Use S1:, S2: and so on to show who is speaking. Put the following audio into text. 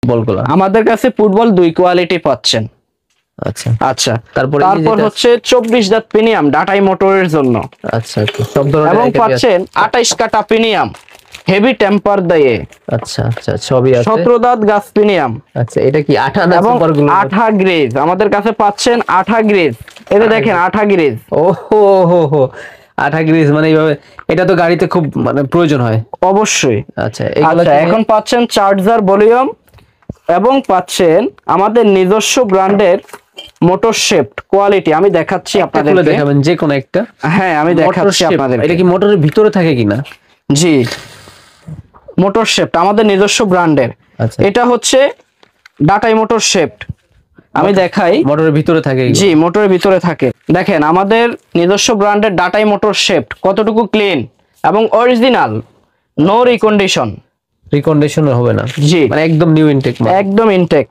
S1: বলগুলো?
S2: আমাদের কাছে ফুটবল দুই কোয়ালিটি পাচ্ছেন।
S1: আচ্ছা
S2: আচ্ছা,
S1: তারপর
S2: হচ্ছে 24 দাঁত প্রিমিয়াম ডাটাই মোটরের জন্য।
S1: আচ্ছা সব ধরনের
S2: এবং পাচ্ছেন 28 কাটা প্রিমিয়াম হেভি টেম্পার দিয়ে।
S1: আচ্ছা আচ্ছা সবই আছে।
S2: 17 দাঁত গাছ প্রিমিয়াম।
S1: আচ্ছা এটা কি আঠা না
S2: এবং
S1: সুপার গ্লু?
S2: আঠা গ্রেজ আমাদের কাছে পাচ্ছেন, আঠা গ্রেজ। এই যে দেখেন আঠা গ্রেজ।
S1: ও হো হো হো, আঠা গ্রিজ মানে এইভাবে, এটা তো গাড়িতে খুব মানে প্রয়োজন হয়
S2: অবশ্যই।
S1: আচ্ছা এগুলো
S2: আচ্ছা, এখন পাচ্ছেন চার্জার ভলিউম এবং পাচ্ছেন আমাদের নিজস্ব ব্র্যান্ডের মোটর শেফট কোয়ালিটি। আমি দেখাচ্ছি আপনাদেরকে।
S1: দেখাবেন যে কোন একটা?
S2: হ্যাঁ আমি দেখাচ্ছি আপনাদের।
S1: এটা কি মোটরের ভিতরে থাকে কিনা?
S2: জি, মোটর শেফট আমাদের নিজস্ব ব্র্যান্ডের।
S1: আচ্ছা
S2: এটা হচ্ছে ডাটাই মোটর শেফট। আমি দেখাই।
S1: মোটরের ভিতরে থাকে?
S2: জি, মোটরের ভিতরে থাকে। দেখেন আমাদের নিজস্ব ব্র্যান্ডের ডাটাই মোটর শেফট কতটুকু ক্লিন এবং অরিজিনাল, নো রিকন্ডিশন।
S1: রিকন্ডিশন হবে না?
S2: জি,
S1: মানে একদম নিউ ইনটেক,
S2: একদম ইনটেক।